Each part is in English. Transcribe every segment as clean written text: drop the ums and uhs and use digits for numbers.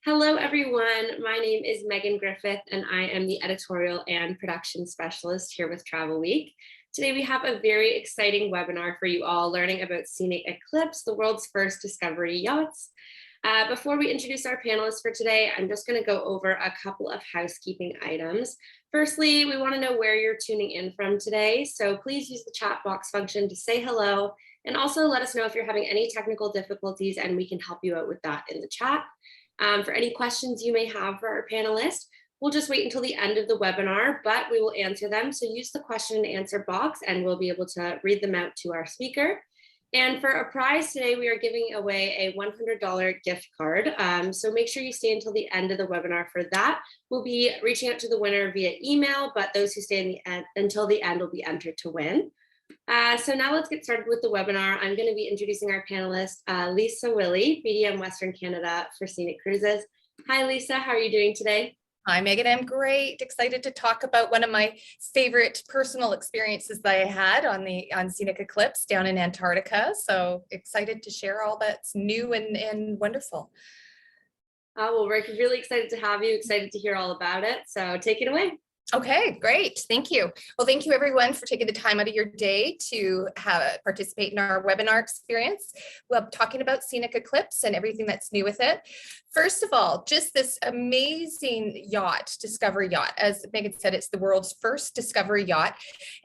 Hello, everyone. My name is Megan Griffith, and I am the editorial and production specialist here with Travelweek. Today, we have a very exciting webinar for you all learning about Scenic Eclipse, the world's first discovery yachts. Before we introduce our panelists for today, I'm just going to go over a couple of housekeeping items. Firstly, we want to know where you're tuning in from today, so please use the chat box function to say hello, and also let us know if you're having any technical difficulties, and we can help you out with that in the chat. For any questions you may have for our panelists, we'll just wait until the end of the webinar, but we will answer them. So use the question and answer box and we'll be able to read them out to our speaker. And for a prize today, we are giving away a $100 gift card. So make sure you stay until the end of the webinar for that. We'll be reaching out to the winner via email, but those who stay until the end will be entered to win. So now let's get started with the webinar. I'm going to be introducing our panelist, Lisa Willey, BDM Western Canada for Scenic Cruises. Hi, Lisa. How are you doing today? Hi, Megan. I'm great. Excited to talk about one of my favorite personal experiences that I had on Scenic Eclipse down in Antarctica. So excited to share all that's new and wonderful. Well, we're really excited to have you. Excited to hear all about it. So take it away. Okay, great. Thank you. Well, thank you everyone for taking the time out of your day to participate in our webinar experience. We're talking about Scenic Eclipse and everything that's new with it. First of all, just this amazing yacht, discovery yacht. As Megan said, it's the world's first discovery yacht.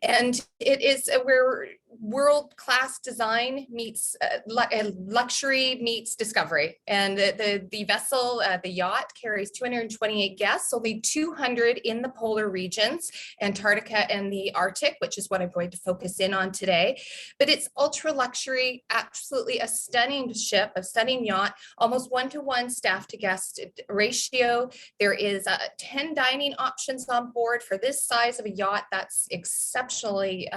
And it is where world-class design meets luxury meets discovery. And the vessel, the yacht, carries 228 guests, only 200 in the polar regions, Antarctica and the Arctic, which is what I'm going to focus in on today. But it's ultra luxury, absolutely a stunning ship, a stunning yacht, almost 1-to-1 staff to guest ratio. There is 10 dining options on board for this size of a yacht. That's exceptionally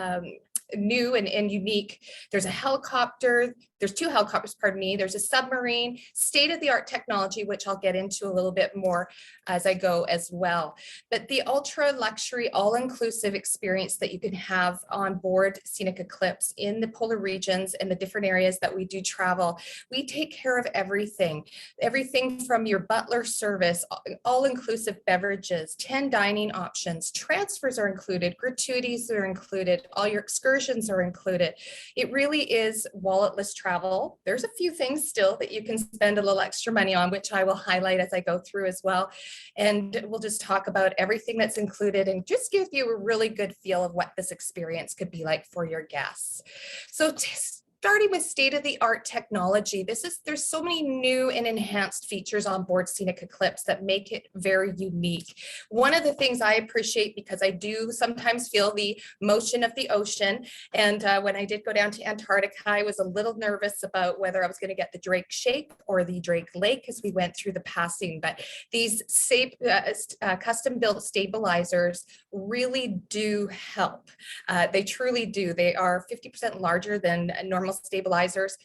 new and unique. There's a helicopter, there's 2 helicopters, pardon me, there's a submarine, state-of-the-art technology, which I'll get into a little bit more as I go as well. But the ultra luxury, all-inclusive experience that you can have on board Scenic Eclipse in the polar regions and the different areas that we do travel, we take care of everything from your butler service, all-inclusive beverages, 10 dining options, transfers are included, gratuities are included, all your excursions are included. It really is walletless travel. There's a few things still that you can spend a little extra money on, which I will highlight as I go through as well. And we'll just talk about everything that's included and just give you a really good feel of what this experience could be like for your guests. So starting with state-of-the-art technology, there's so many new and enhanced features on board Scenic Eclipse that make it very unique. One of the things I appreciate, because I do sometimes feel the motion of the ocean, and when I did go down to Antarctica, I was a little nervous about whether I was going to get the Drake Shape or the Drake Lake as we went through the passing, but these custom-built stabilizers really do help. They truly do. They are 50% larger than normal stabilizers,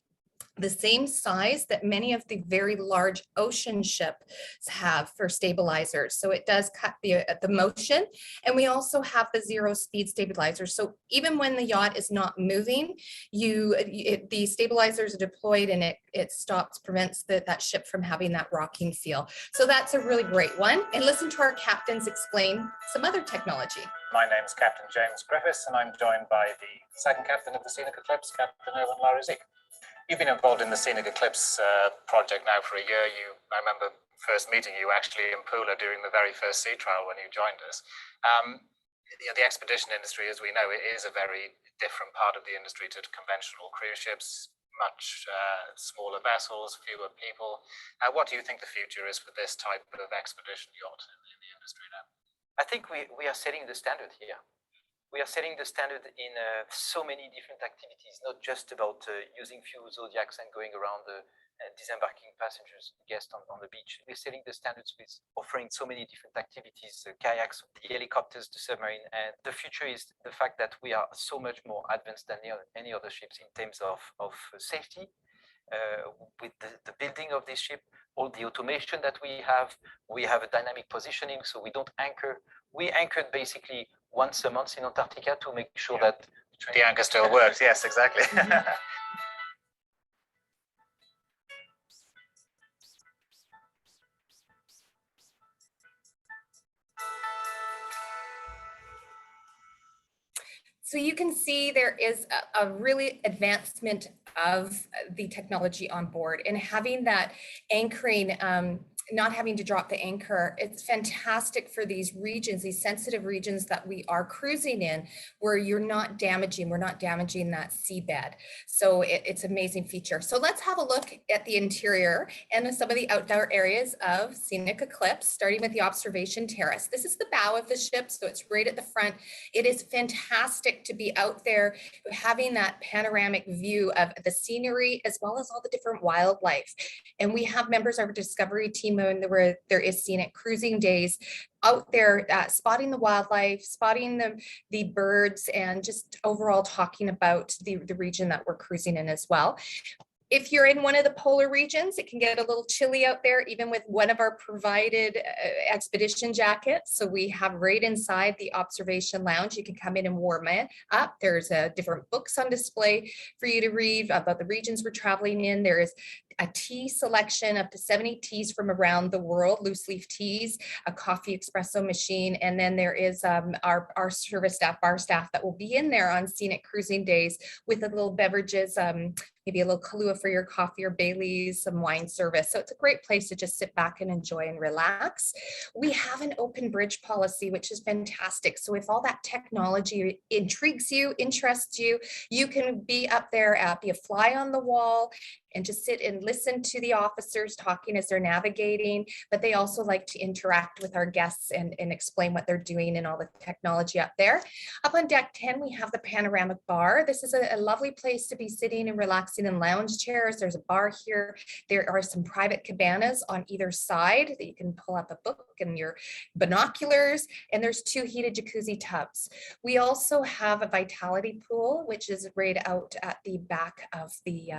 the same size that many of the very large ocean ships have for stabilizers. So it does cut the motion. And we also have the 0-speed stabilizers. So even when the yacht is not moving, the stabilizers are deployed and it prevents that ship from having that rocking feel. So that's a really great one. And listen to our captains explain some other technology. My name is Captain James Griffiths, and I'm joined by the second captain of the Scenic Eclipse, Captain Erwin Larizik. You've been involved in the Scenic Eclipse project now for a year. I remember first meeting you actually in Pula during the very first sea trial when you joined us. The expedition industry, as we know, it is a very different part of the industry to conventional cruise ships, much smaller vessels, fewer people. What do you think the future is for this type of expedition yacht in the industry now? I think we are setting the standard here. We are setting the standard in so many different activities, not just about using few Zodiacs and going around disembarking passengers, guests on the beach. We're setting the standards with offering so many different activities, kayaks, the helicopters, the submarine. And the future is the fact that we are so much more advanced than any other ships in terms of safety. With the building of this ship, all the automation that we have a dynamic positioning, so we don't anchor. We anchored basically once a month in Antarctica to make sure that the anchor still works. Yes, exactly. So you can see there is a really advancement of the technology on board, and having that anchoring, not having to drop the anchor, it's fantastic for these regions, these sensitive regions that we are cruising in, where we're not damaging that seabed. So it's an amazing feature. So let's have a look at the interior and some of the outdoor areas of Scenic Eclipse, starting with the observation terrace. This is the bow of the ship, so it's right at the front. It is fantastic to be out there having that panoramic view of the scenery as well as all the different wildlife. And we have members of our discovery team where there is scenic cruising days out there spotting the wildlife, spotting the birds, and just overall talking about the region that we're cruising in as well. If you're in one of the polar regions, it can get a little chilly out there, even with one of our provided expedition jackets. So we have right inside the observation lounge, you can come in and warm it up. There's different books on display for you to read about the regions we're traveling in. There is a tea selection, up to 70 teas from around the world, loose leaf teas, a coffee espresso machine, and then there is our service staff, bar staff that will be in there on scenic cruising days with the little beverages, maybe a little Kahlua for your coffee or Bailey's, some wine service. So it's a great place to just sit back and enjoy and relax. We have an open bridge policy, which is fantastic. So if all that technology intrigues you, interests you, you can be up there, be a fly on the wall and just sit and listen to the officers talking as they're navigating, but they also like to interact with our guests and explain what they're doing and all the technology up there. Up on deck 10, we have the panoramic bar. This is a lovely place to be sitting and relaxing in lounge chairs. There's a bar here. There are some private cabanas on either side that you can pull up a book and your binoculars, and there's 2 heated jacuzzi tubs. We also have a vitality pool, which is right out at the back of the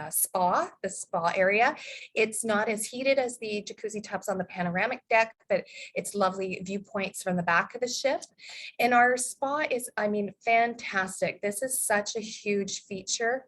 spa area. It's not as heated as the jacuzzi tubs on the panoramic deck, but it's lovely viewpoints from the back of the ship. And our spa is, I mean, fantastic. This is such a huge feature.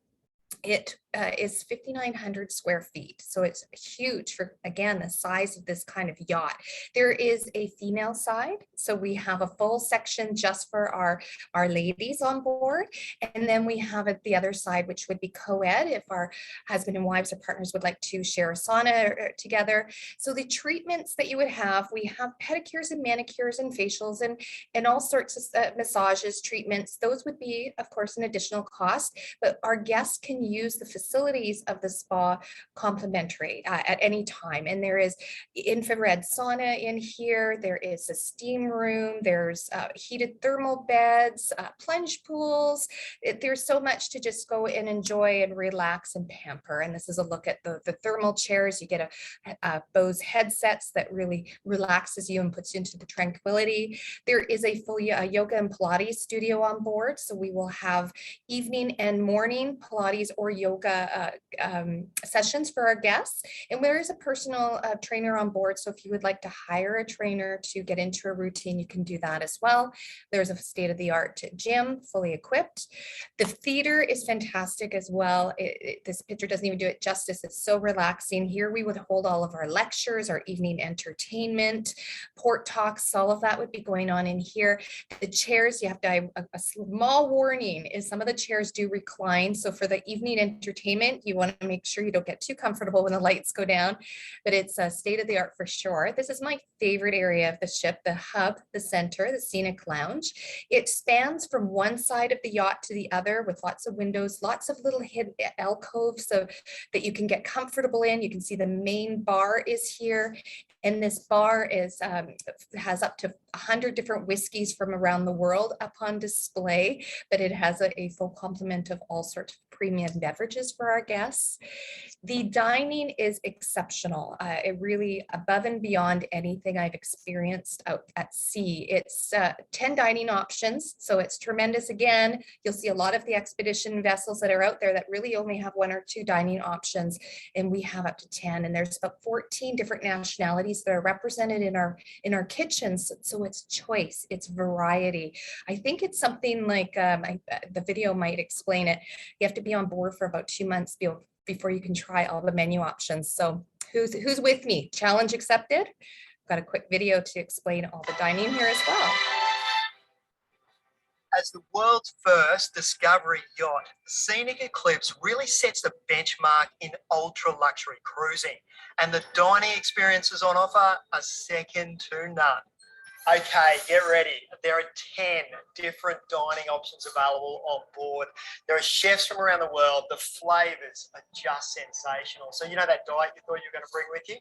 It is 5,900 square feet. So it's huge for, again, the size of this kind of yacht. There is a female side. So we have a full section just for our ladies on board. And then we have at the other side, which would be co-ed if our husband and wives or partners would like to share a sauna together. So the treatments that you would have, we have pedicures and manicures and facials and all sorts of massages, treatments. Those would be, of course, an additional cost, but our guests can use the facilities of the spa complimentary at any time. And there is infrared sauna in here. There is a steam room. There's heated thermal beds, plunge pools. There's so much to just go and enjoy and relax and pamper. And this is a look at the thermal chairs. You get a Bose headsets that really relaxes you and puts you into the tranquility. There is a full yoga and Pilates studio on board. So we will have evening and morning Pilates or yoga sessions for our guests. And there is a personal trainer on board. So if you would like to hire a trainer to get into a routine, you can do that as well. There's a state-of-the-art gym, fully equipped. The theater is fantastic as well. This picture doesn't even do it justice. It's so relaxing. Here we would hold all of our lectures, our evening entertainment, port talks, all of that would be going on in here. The chairs, you have to, a small warning is some of the chairs do recline. So for the evening entertainment, you want to make sure you don't get too comfortable when the lights go down, but it's a state-of-the-art for sure. This is my favorite area of the ship, the hub, the center, the scenic lounge. It spans from one side of the yacht to the other with lots of windows, lots of little hidden alcoves so that you can get comfortable in. You can see the main bar is here. And this bar has up to 100 different whiskeys from around the world up on display, but it has a full complement of all sorts of premium beverages for our guests. The dining is exceptional. It really above and beyond anything I've experienced out at sea. It's 10 dining options, so it's tremendous. Again, you'll see a lot of the expedition vessels that are out there that really only have 1 or 2 dining options, and we have up to 10. And there's about 14 different nationalities that are represented in our kitchens. So it's choice, it's variety. I think it's something like the video might explain it. You have to be on board for about 2 months before you can try all the menu options. So who's with me? Challenge accepted. I've got a quick video to explain all the dining here as well. As the world's first discovery yacht, Scenic Eclipse really sets the benchmark in ultra luxury cruising, and the dining experiences on offer are second to none. Okay, get ready. There are 10 different dining options available on board. There are chefs from around the world. The flavors are just sensational. So you know that diet you thought you were going to bring with you?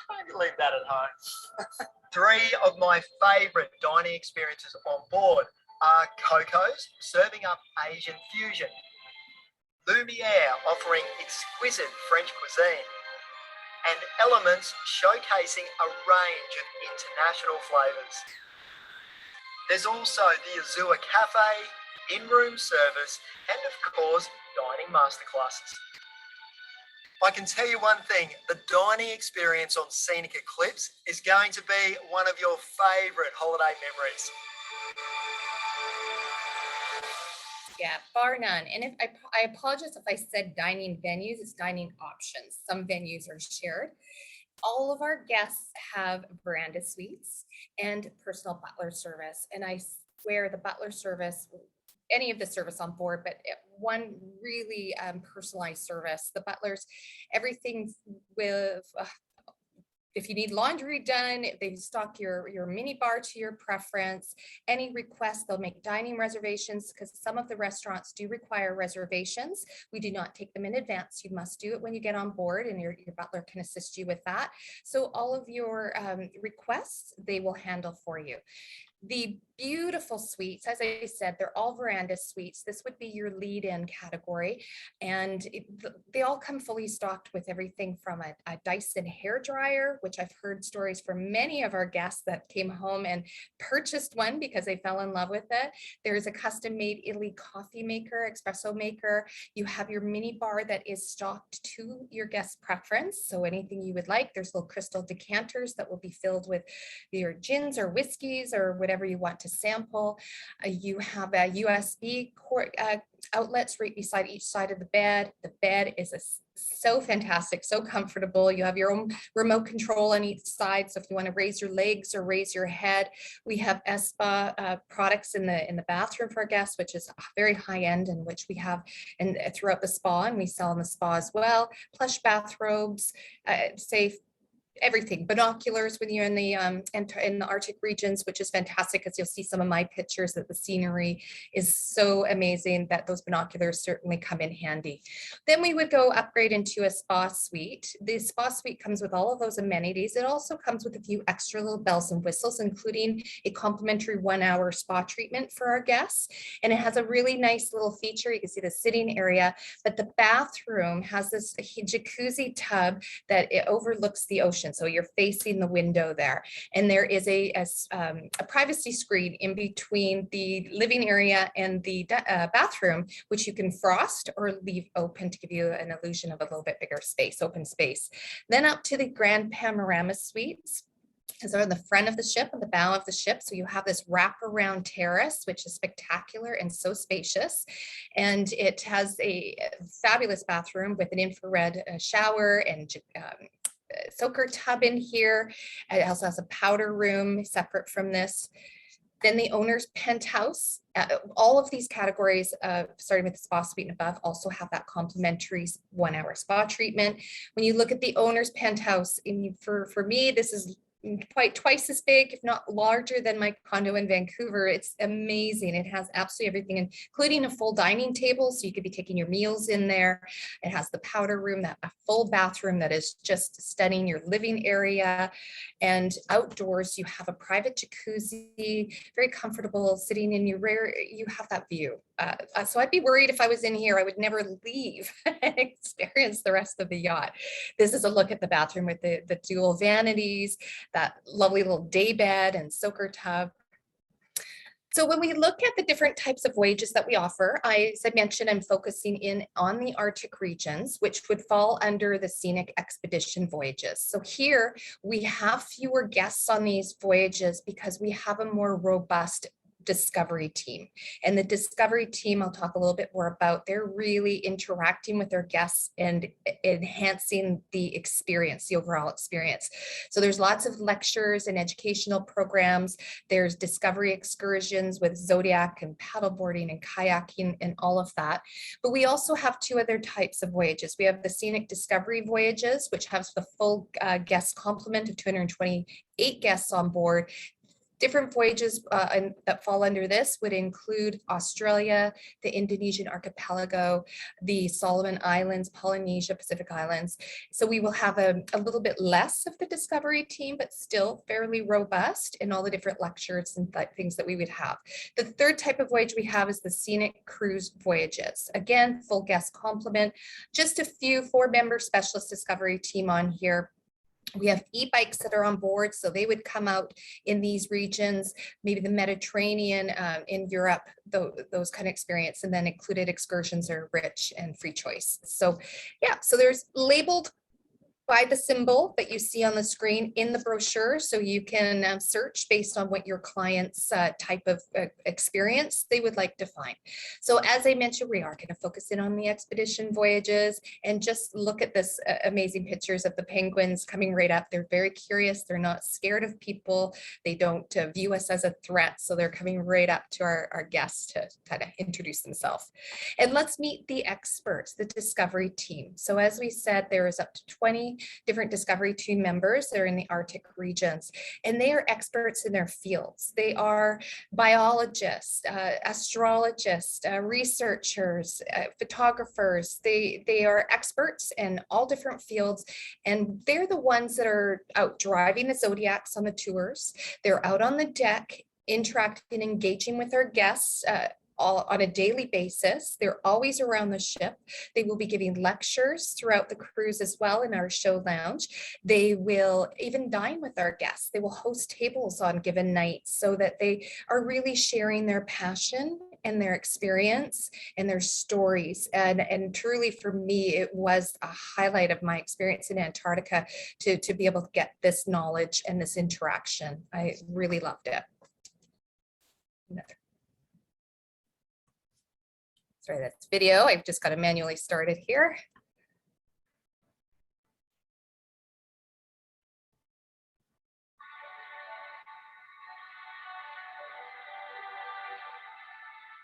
Maybe leave that at home. 3 of my favorite dining experiences on board are Coco's, serving up Asian fusion, Lumiere, offering exquisite French cuisine, and Elements, showcasing a range of international flavours. There's also the Azure Cafe, in-room service, and of course, dining masterclasses. I can tell you one thing, the dining experience on Scenic Eclipse is going to be one of your favourite holiday memories. Yeah, bar none. And if I apologize if I said dining venues, it's dining options. Some venues are shared. All of our guests have veranda suites and personal butler service. And I swear the butler service, any of the service on board, but one really personalized service. The butlers, everything with if you need laundry done, they stock your mini bar to your preference. Any requests, they'll make dining reservations because some of the restaurants do require reservations. We do not take them in advance. You must do it when you get on board, and your butler can assist you with that. So all of your requests, they will handle for you. The beautiful suites, as I said, they're all veranda suites. This would be your lead-in category. And they all come fully stocked with everything from a Dyson hair dryer, which I've heard stories from many of our guests that came home and purchased one because they fell in love with it. There's a custom-made Italy coffee maker, espresso maker. You have your mini bar that is stocked to your guest preference. So anything you would like, there's little crystal decanters that will be filled with your gins or whiskeys or whatever you want to sample. You have a USB outlets right beside each side of the bed. The bed is so fantastic, so comfortable. You have your own remote control on each side. So if you want to raise your legs or raise your head, we have Espa products in the bathroom for our guests, which is very high end, and which we have throughout the spa, and we sell in the spa as well. Plush bathrobes, safe. Everything, binoculars when you're in the Arctic regions, which is fantastic because you'll see some of my pictures that the scenery is so amazing that those binoculars certainly come in handy. Then we would go upgrade into a spa suite. The spa suite comes with all of those amenities. It also comes with a few extra little bells and whistles, including a complimentary 1-hour spa treatment for our guests. And it has a really nice little feature. You can see the sitting area, but the bathroom has this jacuzzi tub that it overlooks the ocean. So you're facing the window there. And there is a privacy screen in between the living area and the bathroom, which you can frost or leave open to give you an illusion of a little bit bigger space, open space. Then up to the grand panorama suites. Is on the front of the ship and the bow of the ship. So you have this wraparound terrace, which is spectacular and so spacious. And it has a fabulous bathroom with an infrared shower and soaker tub in here. It also has a powder room separate from this. Then the owner's penthouse. All of these categories, starting with the spa suite and above, also have that complimentary 1-hour spa treatment. When you look at the owner's penthouse, for me, this is quite twice as big, if not larger than my condo in Vancouver. It's amazing. It has absolutely everything, including a full dining table, so you could be taking your meals in there. It has the powder room, a full bathroom that is just stunning, your living area. And outdoors, you have a private jacuzzi, very comfortable, sitting in your rear, you have that view. So I'd be worried if I was in here, I would never leave and experience the rest of the yacht. This is a look at the bathroom with the dual vanities, that lovely little day bed and soaker tub. So when we look at the different types of voyages that we offer, as I mentioned, I'm focusing in on the Arctic regions, which would fall under the Scenic Expedition voyages. So here we have fewer guests on these voyages because we have a more robust discovery team. And the discovery team, I'll talk a little bit more about, they're really interacting with their guests and enhancing the experience, the overall experience. So there's lots of lectures and educational programs. There's discovery excursions with Zodiac and paddleboarding and kayaking and all of that. But we also have two other types of voyages. We have the Scenic Discovery voyages, which has the full guest complement of 228 guests on board. Different voyages that fall under this would include Australia, the Indonesian archipelago, the Solomon Islands, Polynesia, Pacific Islands. So we will have a little bit less of the discovery team, but still fairly robust in all the different lectures and things that we would have. The third type of voyage we have is the scenic cruise voyages. Again, full guest complement, just a few 4-member specialist discovery team on here. We have e-bikes that are on board, so they would come out in these regions, maybe the Mediterranean, in Europe, those kind of experience, and then included excursions are rich and free choice. So yeah, so there's labeled by the symbol that you see on the screen in the brochure, so you can search based on what your client's type of experience they would like to find. So as I mentioned, we are going to focus in on the expedition voyages and just look at this amazing pictures of the penguins coming right up. They're very curious. They're not scared of people. They don't view us as a threat. So they're coming right up to our guests to kind of introduce themselves. And let's meet the experts, the discovery team. So as we said, there is up to 20 different discovery team members that are in the Arctic regions, and they are experts in their fields. They are biologists, astrologists, researchers, photographers. They are experts in all different fields, and they're the ones that are out driving the Zodiacs on the tours. They're out on the deck interacting, engaging with our guests all on a daily basis. They're always around the ship. They will be giving lectures throughout the cruise as well in our show lounge. They will even dine with our guests. They will host tables on given nights so that they are really sharing their passion and their experience and their stories. And truly for me, it was a highlight of my experience in Antarctica to be able to get this knowledge and this interaction. I really loved it. Sorry, that's video. I've just got to manually start it here.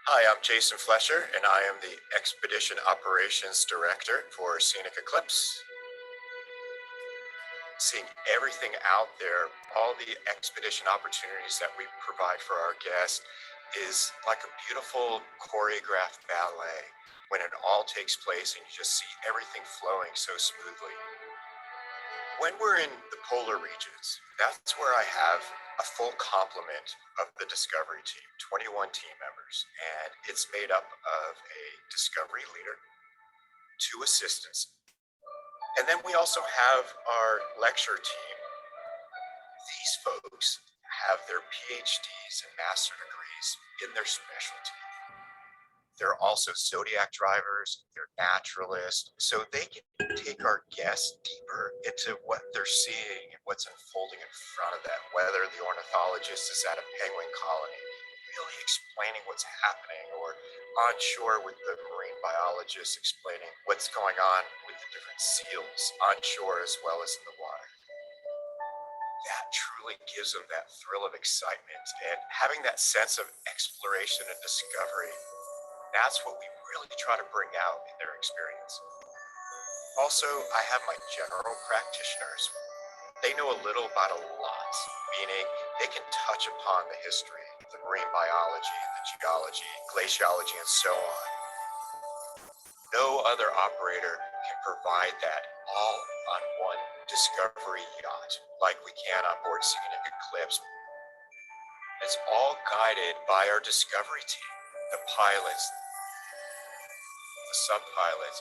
Hi, I'm Jason Flesher, and I am the Expedition Operations Director for Scenic Eclipse. Seeing everything out there, all the expedition opportunities that we provide for our guests is like a beautiful choreographed ballet when it all takes place and you just see everything flowing so smoothly. When we're in the polar regions, that's where I have a full complement of the discovery team, 21 team members, and it's made up of a discovery leader, 2 assistants, and then we also have our lecture team. These folks have their PhDs and master degrees in their specialty. They're also Zodiac drivers, they're naturalists, so they can take our guests deeper into what they're seeing and what's unfolding in front of them, whether the ornithologist is at a penguin colony, really explaining what's happening, or on shore with the marine biologist explaining what's going on with the different seals on shore as well as in the water. That truly gives them that thrill of excitement and having that sense of exploration and discovery. That's what we really try to bring out in their experience. Also, I have my general practitioners. They know a little about a lot, meaning they can touch upon the history, the marine biology, the geology, glaciology, and so on. No other operator can provide that all on one discovery yacht like we can on board Scenic Eclipse. It's all guided by our discovery team, the pilots, the sub-pilots,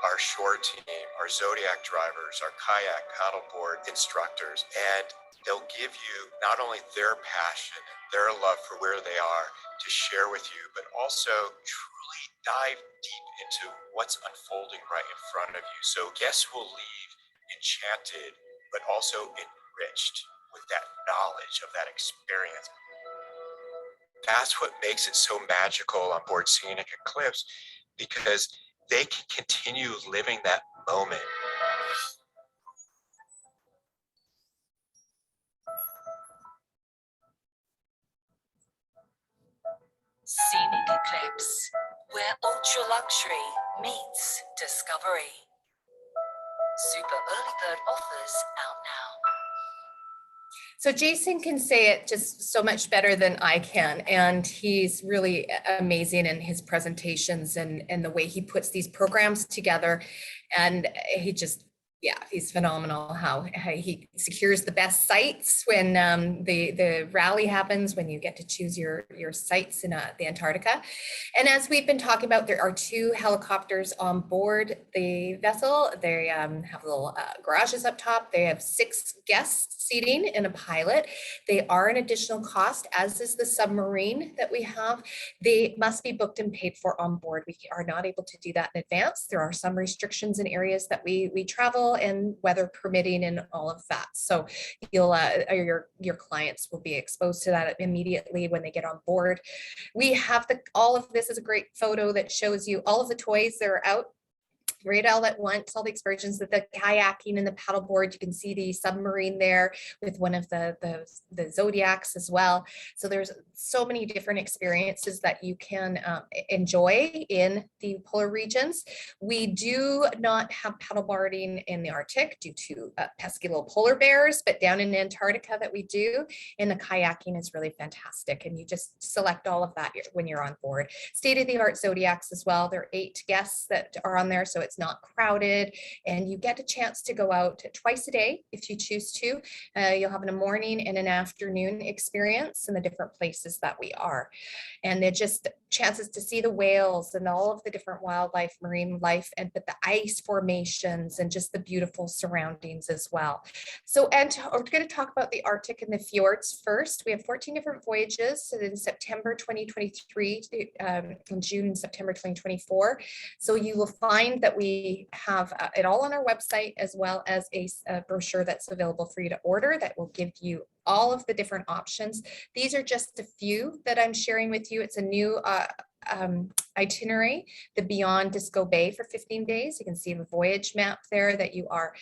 our shore team, our Zodiac drivers, our kayak paddleboard instructors, and they'll give you not only their passion, their love for where they are to share with you, but also truly dive deep into what's unfolding right in front of you. So guests will leave enchanted, but also enriched with that knowledge of that experience. That's what makes it so magical on board Scenic Eclipse, because they can continue living that moment. Scenic Eclipse, where ultra luxury meets discovery. Super early bird offers out now. So Jason can say it just so much better than I can, and he's really amazing in his presentations and the way he puts these programs together. And he just, yeah, he's phenomenal how he secures the best sites when the rally happens, when you get to choose your sites in the Antarctica. And as we've been talking about, there are 2 helicopters on board the vessel. They have little garages up top. They have 6 guests seating and a pilot. They are an additional cost, as is the submarine that we have. They must be booked and paid for on board. We are not able to do that in advance. There are some restrictions in areas that we travel, and weather permitting and all of that. So you'll your clients will be exposed to that immediately when they get on board. We have all of this is a great photo that shows you all of the toys that are out right all at once, all the excursions, with the kayaking and the paddleboard. You can see the submarine there with one of the Zodiacs as well. So there's so many different experiences that you can enjoy in the polar regions. We do not have paddleboarding in the Arctic due to pesky little polar bears, but down in Antarctica that we do, and the kayaking is really fantastic. And you just select all of that when you're on board. State-of-the-art Zodiacs as well. There are 8 guests that are on there, so it's not crowded, and you get a chance to go out twice a day if you choose to. You'll have a morning and an afternoon experience in the different places that we are, and they're just chances to see the whales and all of the different wildlife, marine life, but the ice formations and just the beautiful surroundings as well. So, and we're going to talk about the Arctic and the fjords first. We have 14 different voyages in September 2023, in June and September 2024. So you will find that we have it all on our website, as well as a brochure that's available for you to order that will give you all of the different options. These are just a few that I'm sharing with you. It's a new itinerary, the Beyond Disco Bay for 15 days. You can see the voyage map there, that you are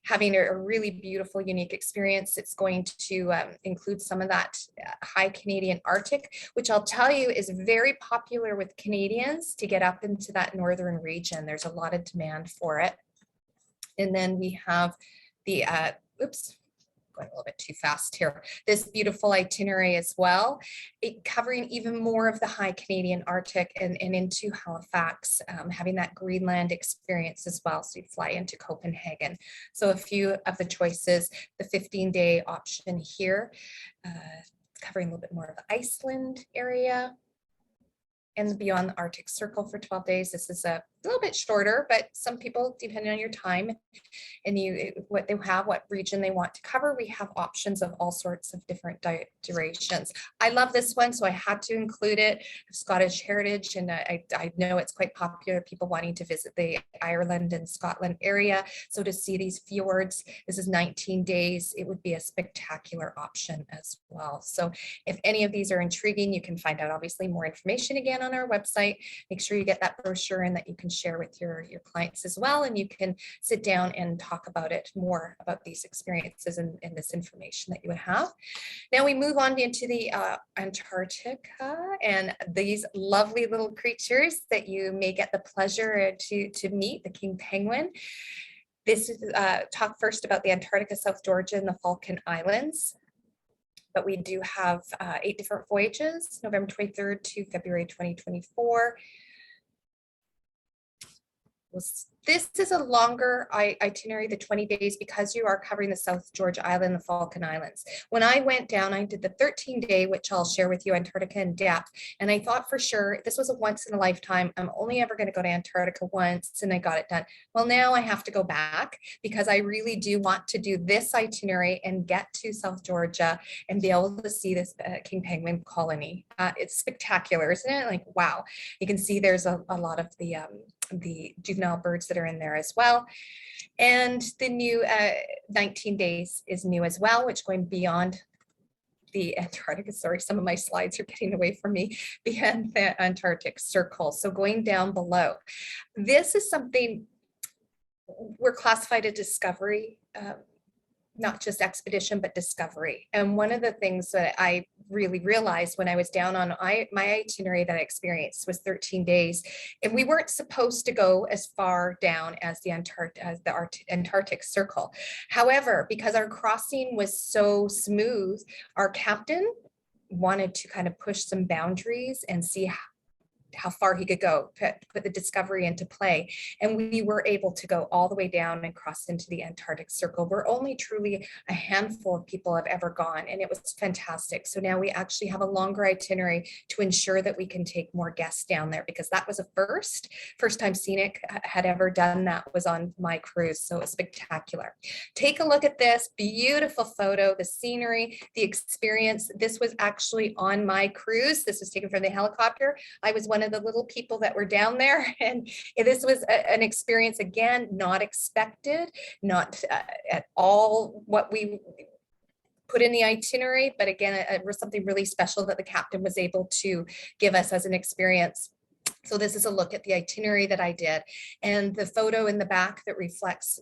having a really beautiful, unique experience. It's going to include some of that high Canadian Arctic, which I'll tell you is very popular with Canadians to get up into that northern region. There's a lot of demand for it. And then we have the, oops, going a little bit too fast here, this beautiful itinerary as well, covering even more of the high Canadian Arctic and into Halifax, having that Greenland experience as well. So you fly into Copenhagen. So a few of the choices, the 15-day option here, covering a little bit more of the Iceland area, and Beyond the Arctic Circle for 12 days. This is a little bit shorter, but some people, depending on your time and what they have, what region they want to cover, we have options of all sorts of different durations. I love this one, so I had to include it. Scottish heritage, and I know it's quite popular, people wanting to visit the Ireland and Scotland area. So to see these fjords, this is 19 days. It would be a spectacular option as well. So if any of these are intriguing, you can find out obviously more information again on our website. Make sure you get that brochure and that you can share with your clients as well, and you can sit down and talk about it more, about these experiences and this information that you would have. Now we move on into the Antarctica, and these lovely little creatures that you may get the pleasure to meet, the king penguin. This is talk first about the Antarctica, South Georgia, and the Falkland Islands. But we do have 8 different voyages, November 23rd to February 2024. This is a longer itinerary, the 20 days, because you are covering the South Georgia Island, the Falkland Islands. When I went down, I did the 13-day, which I'll share with you, Antarctica in depth. And I thought for sure, this was a once in a lifetime. I'm only ever going to go to Antarctica once, and I got it done. Well, now I have to go back because I really do want to do this itinerary and get to South Georgia and be able to see this king penguin colony. It's spectacular, isn't it? Like, wow. You can see there's a lot of the juvenile birds that are in there as well. And the new 19 days is new as well, which going beyond the Antarctica, sorry, some of my slides are getting away from me, beyond the Antarctic Circle. So going down below, this is something we're classified as discovery, not just expedition, but discovery. And one of the things that I really realized when I was down on my itinerary that I experienced was 13 days, and we weren't supposed to go as far down as the Antarctic Circle. However, because our crossing was so smooth, our captain wanted to kind of push some boundaries and see how far he could go, put the discovery into play. And we were able to go all the way down and cross into the Antarctic Circle. We're only truly a handful of people have ever gone, and it was fantastic. So now we actually have a longer itinerary to ensure that we can take more guests down there, because that was a first time Scenic had ever done that was on my cruise. So it was spectacular. Take a look at this beautiful photo, the scenery, the experience. This was actually on my cruise. This was taken from the helicopter. I was one of the little people that were down there, and this was an experience, again, not expected, not at all what we put in the itinerary, but again, it was something really special that the captain was able to give us as an experience. So this is a look at the itinerary that I did, and the photo in the back that reflects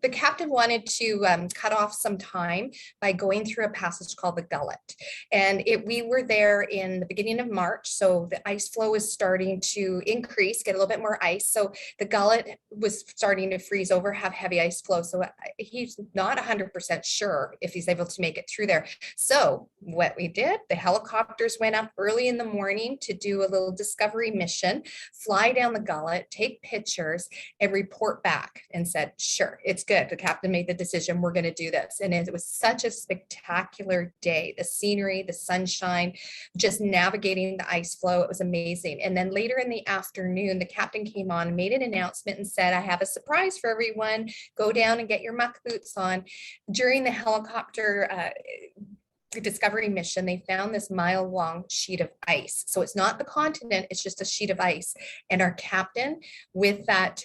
the captain wanted to cut off some time by going through a passage called the Gullet. And we were there in the beginning of March. So the ice flow was starting to increase, get a little bit more ice. So the Gullet was starting to freeze over, have heavy ice flow. So he's not 100% sure if he's able to make it through there. So what we did, the helicopters went up early in the morning to do a little discovery mission, fly down the Gullet, take pictures, and report back and said, sure, it's good. The captain made the decision, we're going to do this. And it was such a spectacular day. The scenery, the sunshine, just navigating the ice flow. It was amazing. And then later in the afternoon, the captain came on and made an announcement and said, I have a surprise for everyone. Go down and get your muck boots on. During the helicopter discovery mission, they found this mile-long sheet of ice. So it's not the continent, it's just a sheet of ice. And our captain, with that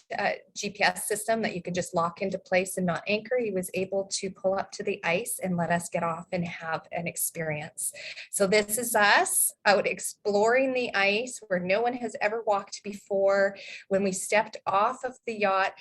GPS system that you can just lock into place and not anchor, he was able to pull up to the ice and let us get off and have an experience. So this is us out exploring the ice where no one has ever walked before. When we stepped off of the yacht,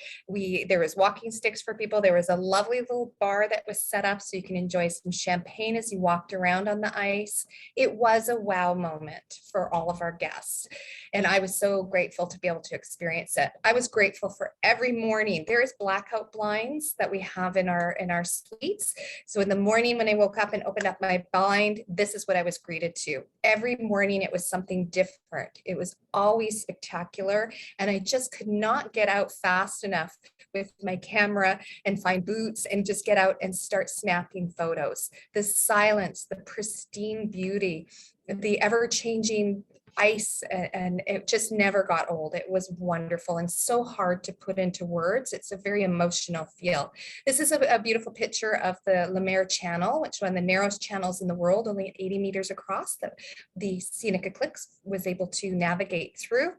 there was walking sticks for people. There was a lovely little bar that was set up so you can enjoy some champagne as you walked around on the ice. It was a wow moment for all of our guests. And I was so grateful to be able to experience it. I was grateful for every morning. There is blackout blinds that we have in our suites. So in the morning when I woke up and opened up my blind, this is what I was greeted to. Every morning it was something different. It was always spectacular. And I just could not get out fast enough with my camera and find boots and just get out and start snapping photos. The silence, the pristine beauty, the ever-changing ice, and it just never got old. It was wonderful and so hard to put into words. It's a very emotional feel. This is a beautiful picture of the Le Maire Channel, which is one of the narrowest channels in the world, only 80 meters across, that the Scenic Eclipse was able to navigate through.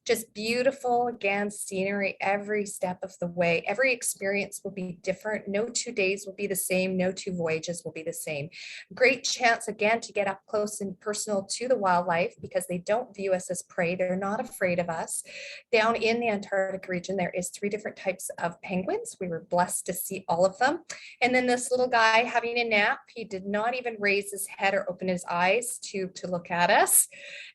Just beautiful, again, scenery every step of the way. Every experience will be different. No 2 days will be the same. No 2 voyages will be the same. Great chance, again, to get up close and personal to the wildlife because they don't view us as prey. They're not afraid of us. Down in the Antarctic region, there is 3 different types of penguins. We were blessed to see all of them. And then this little guy having a nap, he did not even raise his head or open his eyes to look at us.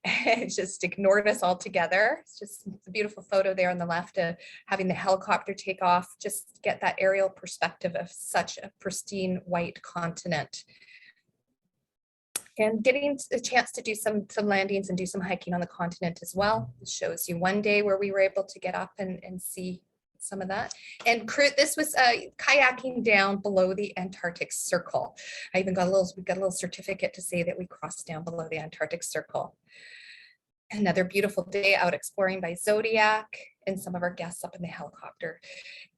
It just ignored us altogether. It's just a beautiful photo there on the left of having the helicopter take off, just get that aerial perspective of such a pristine white continent. And getting a chance to do some landings and do some hiking on the continent as well. It shows you one day where we were able to get up and see some of that. And this was kayaking down below the Antarctic Circle. I even got we got a little certificate to say that we crossed down below the Antarctic Circle. Another beautiful day out exploring by Zodiac and some of our guests up in the helicopter.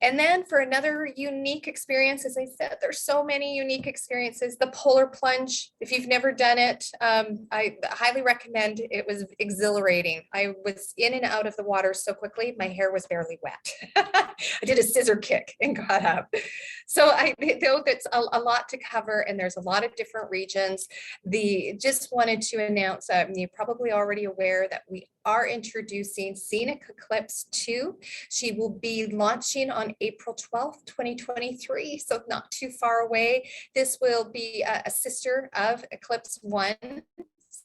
And then for another unique experience, as I said, there's so many unique experiences. The polar plunge, if you've never done it, I highly recommend. It was exhilarating. I was in and out of the water so quickly, my hair was barely wet. I did a scissor kick and got up. So I know that's a lot to cover, and there's a lot of different regions. Just wanted to announce, you're probably already aware that we are introducing Scenic Eclipse 2. She will be launching on April 12th, 2023, so not too far away. This will be a sister of Eclipse 1.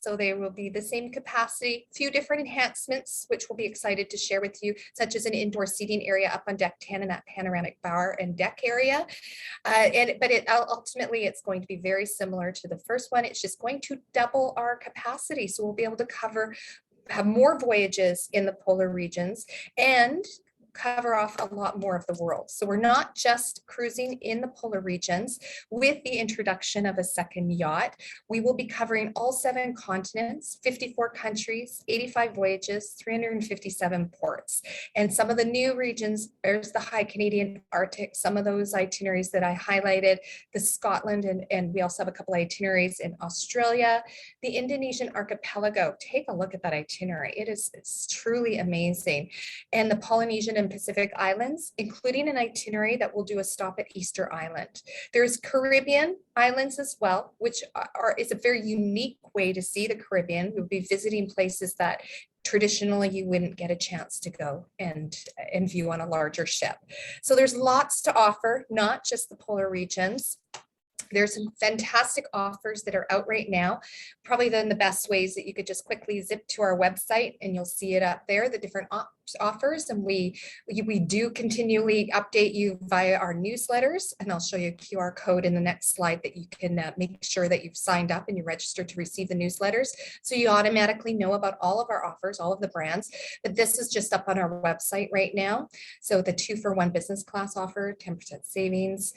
So they will be the same capacity, few different enhancements, which we'll be excited to share with you, such as an indoor seating area up on deck 10 and that panoramic bar and deck area. But ultimately, it's going to be very similar to the first one. It's just going to double our capacity. So we'll be able to have more voyages in the polar regions and cover off a lot more of the world. So we're not just cruising in the polar regions. With the introduction of a second yacht, we will be covering all 7 continents, 54 countries, 85 voyages, 357 ports. And some of the new regions, there's the high Canadian Arctic, some of those itineraries that I highlighted, the Scotland, and we also have a couple of itineraries in Australia, the Indonesian archipelago. Take a look at that itinerary. It's truly amazing. And the Polynesian and Pacific Islands, including an itinerary that will do a stop at Easter Island. There's Caribbean islands as well, which is a very unique way to see the Caribbean. We'll be visiting places that traditionally you wouldn't get a chance to go and view on a larger ship. So there's lots to offer, not just the polar regions. There's some fantastic offers that are out right now. Probably then the best ways that you could just quickly zip to our website and you'll see it up there, the different offers. And we do continually update you via our newsletters. And I'll show you a QR code in the next slide that you can make sure that you've signed up and you're registered to receive the newsletters. So you automatically know about all of our offers, all of the brands, but this is just up on our website right now. So the 2-for-1 business class offer, 10% savings,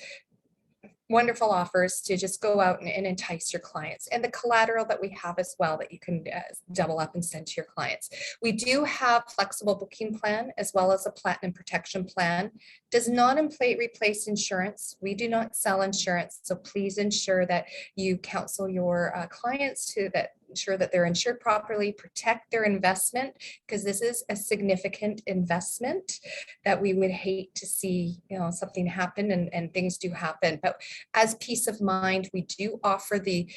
wonderful offers to just go out and entice your clients, and the collateral that we have as well that you can double up and send to your clients. We do have flexible booking plan as well as a platinum protection plan. Does not replace insurance. We do not sell insurance, so please ensure that you counsel your clients to ensure that they're insured properly, protect their investment, because this is a significant investment that we would hate to see, something happen, and things do happen. But as peace of mind, we do offer the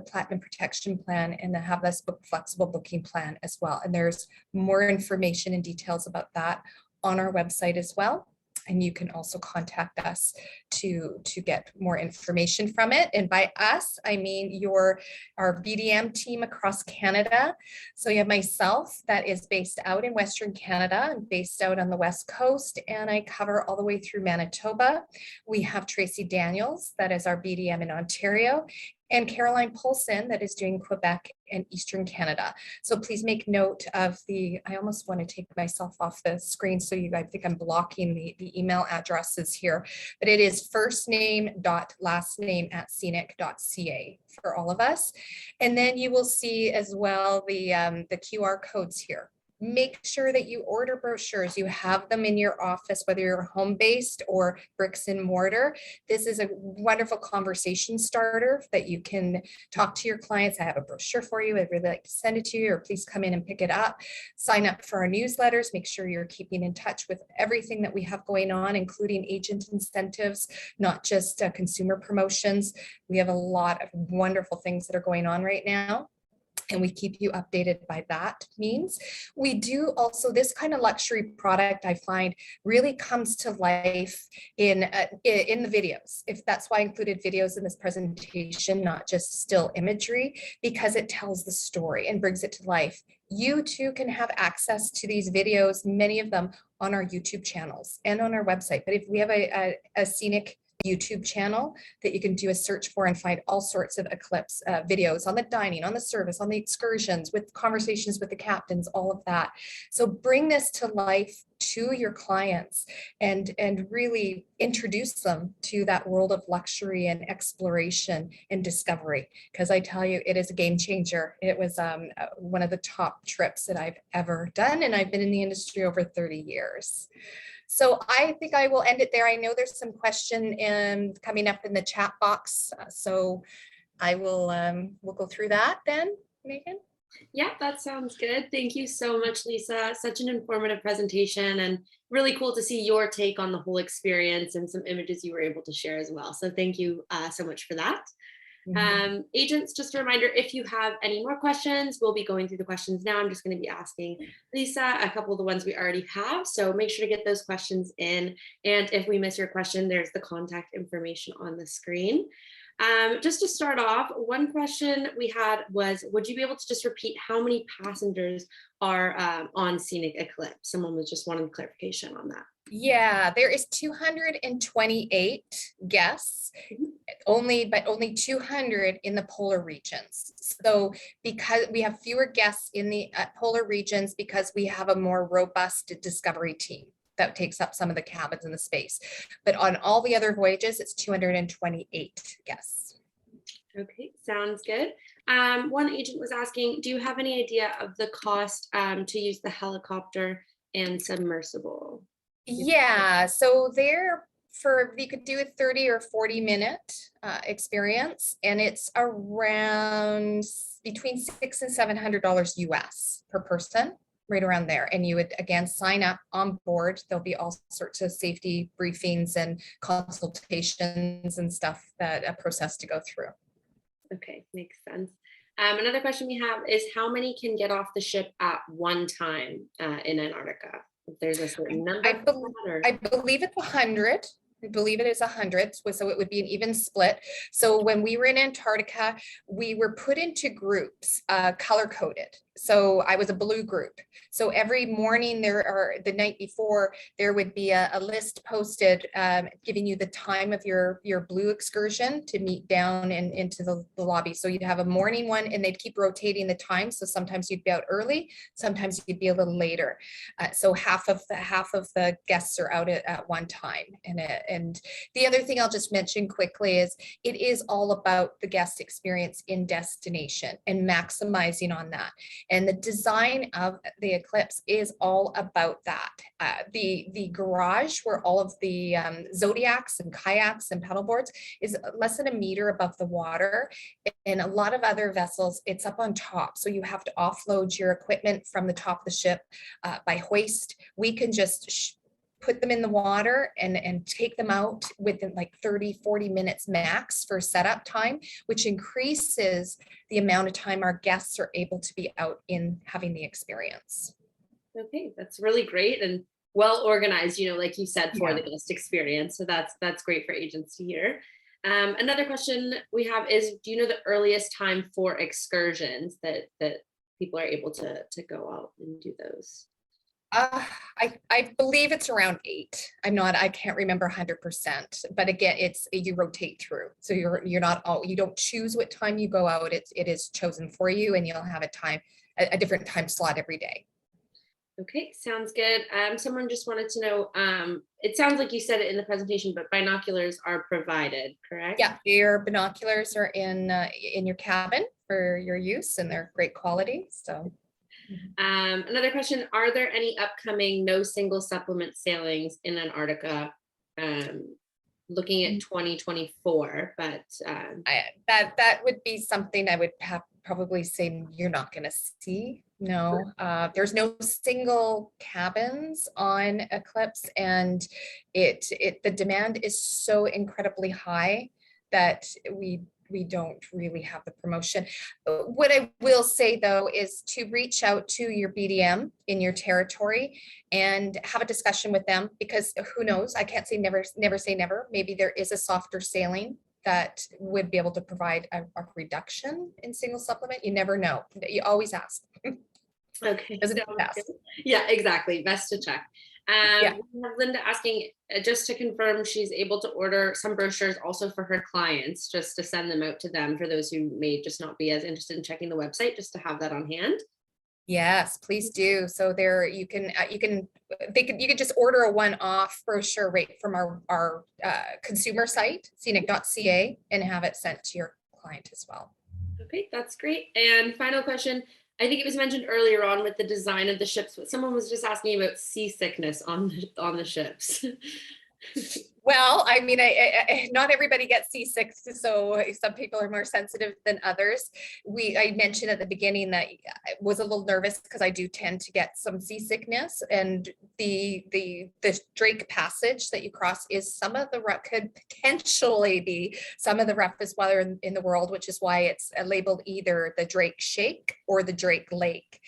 platinum protection plan and have this flexible booking plan as well. And there's more information and details about that on our website as well. And you can also contact us to get more information from it. And by us, I mean our BDM team across Canada. So you have myself that is based out in Western Canada and based out on the West Coast, and I cover all the way through Manitoba. We have Tracy Daniels, that is our BDM in Ontario, and Caroline Polson that is doing Quebec and Eastern Canada. So please make note of I almost want to take myself off the screen, so I think I'm blocking the email addresses here, but it is firstname.lastname@scenic.ca for all of us. And then you will see as well the QR codes here. Make sure that you order brochures. You have them in your office, whether you're home-based or bricks and mortar. This is a wonderful conversation starter that you can talk to your clients. I have a brochure for you. I'd really like to send it to you, or please come in and pick it up. Sign up for our newsletters. Make sure you're keeping in touch with everything that we have going on, including agent incentives, not just consumer promotions. We have a lot of wonderful things that are going on right now, and we keep you updated by that means. We do also, this kind of luxury product I find really comes to life in the videos. That's why I included videos in this presentation, not just still imagery, because it tells the story and brings it to life. You too can have access to these videos, many of them on our YouTube channels and on our website. But if we have a Scenic YouTube channel that you can do a search for and find all sorts of Eclipse videos on the dining, on the service, on the excursions, with conversations with the captains, all of that. So bring this to life to your clients and really introduce them to that world of luxury and exploration and discovery, because I tell you, it is a game changer. It was one of the top trips that I've ever done, and I've been in the industry over 30 years. So I think I will end it there. I know there's some question coming up in the chat box, so I will we'll go through that then, Megan. Yeah, that sounds good. Thank you so much, Lisa. Such an informative presentation and really cool to see your take on the whole experience and some images you were able to share as well. So thank you so much for that. Agents, just a reminder, if you have any more questions, we'll be going through the questions now. I'm just going to be asking Lisa a couple of the ones we already have. So make sure to get those questions in. And if we miss your question, there's the contact information on the screen. Just to start off, one question we had was, would you be able to just repeat how many passengers are on Scenic Eclipse? Someone was just wanting clarification on that. Yeah, there is 228 guests, but only 200 in the polar regions. So because we have fewer guests in the polar regions, because we have a more robust discovery team that takes up some of the cabins in the space. But on all the other voyages, it's 228 guests. Okay, sounds good. One agent was asking, do you have any idea of the cost to use the helicopter and submersible? Yeah, so you could do a 30 or 40-minute experience, and it's around between $600 and $700 US per person, right around there. And you would again sign up on board. There'll be all sorts of safety briefings and consultations and stuff that a process to go through. Okay, makes sense. Another question we have is, how many can get off the ship at one time in Antarctica? If there's a certain number. I believe it's 100. I believe it is 100, so it would be an even split. So when we were in Antarctica, we were put into groups, color-coded. So I was a blue group. So every morning the night before, there would be a list posted giving you the time of your blue excursion to meet down and into the lobby. So you'd have a morning one, and they'd keep rotating the time. So sometimes you'd be out early, sometimes you'd be a little later. So half of the guests are out at one time. And the other thing I'll just mention quickly is it is all about the guest experience in destination and maximizing on that. And the design of the Eclipse is all about that. The garage where all of the Zodiacs and kayaks and paddleboards is less than a meter above the water. And a lot of other vessels, it's up on top. So you have to offload your equipment from the top of the ship by hoist. We can just put them in the water and take them out within like 30-40 minutes max for setup time, which increases the amount of time our guests are able to be out in having the experience. Okay, that's really great and well organized, like you said, for the guest experience. So that's great for agents to hear. Another question we have is, do you know the earliest time for excursions that people are able to go out and do those? I believe it's around 8. I can't remember 100%, but again, you rotate through. So you don't choose what time you go out. It is chosen for you, and you'll have a different time slot every day. Okay, sounds good. Someone just wanted to know, it sounds like you said it in the presentation, but binoculars are provided, correct? Yeah, your binoculars are in your cabin for your use, and they're great quality, so. Another question, are there any upcoming no single supplement sailings in Antarctica? Looking at 2024, but that would be something I would probably say you're not going to see. No, there's no single cabins on Eclipse, and the demand is so incredibly high that we don't really have the promotion. What I will say though is to reach out to your BDM in your territory and have a discussion with them, because who knows, I can't say never say never. Maybe there is a softer sailing that would be able to provide a reduction in single supplement. You never know. You always ask. Okay. Doesn't pass. Yeah, exactly. Best to check. We have Linda asking, just to confirm, she's able to order some brochures also for her clients, just to send them out to them for those who may just not be as interested in checking the website, just to have that on hand. Yes, please do. So you can just order a one-off brochure right from our consumer site, scenic.ca, and have it sent to your client as well. Okay, that's great. And final question. I think it was mentioned earlier on with the design of the ships, but someone was just asking about seasickness on the ships. Well, I mean, not everybody gets seasick, so some people are more sensitive than others. I mentioned at the beginning that I was a little nervous because I do tend to get some seasickness, and the Drake Passage that you cross is could potentially be some of the roughest weather in the world, which is why it's labeled either the Drake Shake or the Drake Lake.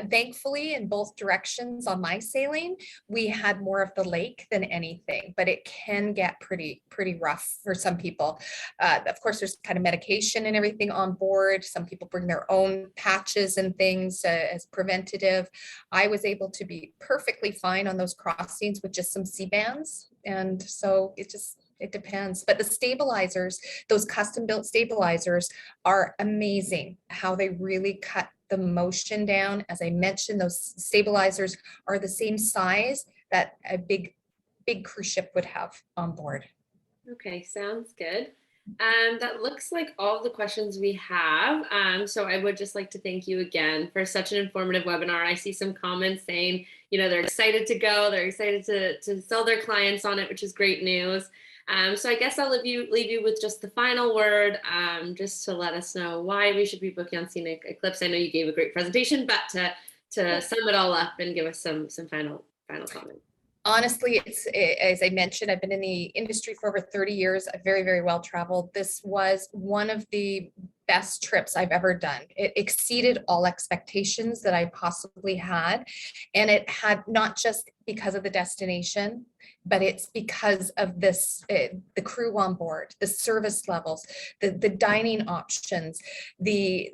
Thankfully, in both directions on my sailing, we had more of the lake than anything, but it can get pretty rough for some people. Of course, there's kind of medication and everything on board. Some people bring their own patches and things as preventative. I was able to be perfectly fine on those crossings with just some sea bands. And so it depends. But the stabilizers, those custom built stabilizers are amazing, how they really cut the motion down. As I mentioned, those stabilizers are the same size that a big cruise ship would have on board. Okay, sounds good. That looks like all the questions we have. So I would just like to thank you again for such an informative webinar. I see some comments saying, they're excited to go, they're excited to sell their clients on it, which is great news. So I guess I'll leave you with just the final word, just to let us know why we should be booking on Scenic Eclipse. I know you gave a great presentation, but to sum it all up and give us some final comments. Honestly, as I mentioned, I've been in the industry for over 30 years. I'm very, very well traveled. This was one of the best trips I've ever done. It exceeded all expectations that I possibly had. And it had not just because of the destination, but it's because of the crew on board, the service levels, the dining options, the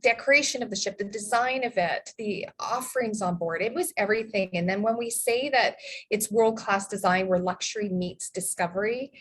decoration of the ship, the design of it, the offerings on board. It was everything. And then when we say that it's world-class design where luxury meets discovery,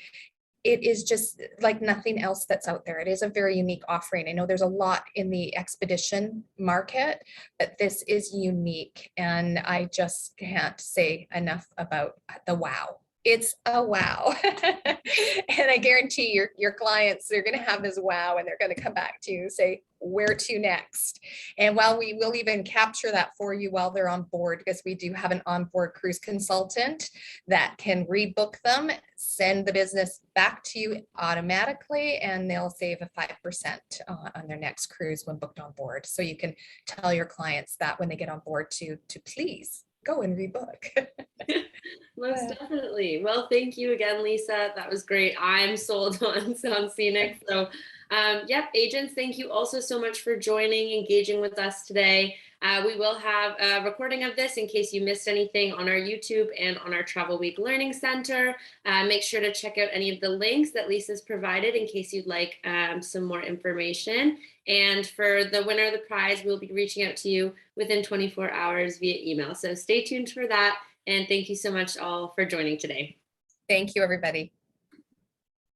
it is just like nothing else that's out there. It is a very unique offering. I know there's a lot in the expedition market, but this is unique. And I just can't say enough about the wow. It's a wow. And I guarantee your clients, they're going to have this wow and they're going to come back to you and say, where to next? And while we will even capture that for you while they're on board, because we do have an onboard cruise consultant that can rebook them, send the business back to you automatically, and they'll save a 5% on their next cruise when booked on board. So you can tell your clients that when they get on board to please go and rebook. Most definitely. Well, thank you again, Lisa. That was great. I'm sold on Scenic. So yep, agents, thank you also so much for joining, engaging with us today. We will have a recording of this in case you missed anything on our YouTube and on our Travelweek Learning Center. Make sure to check out any of the links that Lisa's provided in case you'd like some more information. And for the winner of the prize, we'll be reaching out to you within 24 hours via email. So stay tuned for that. And thank you so much all for joining today. Thank you, everybody.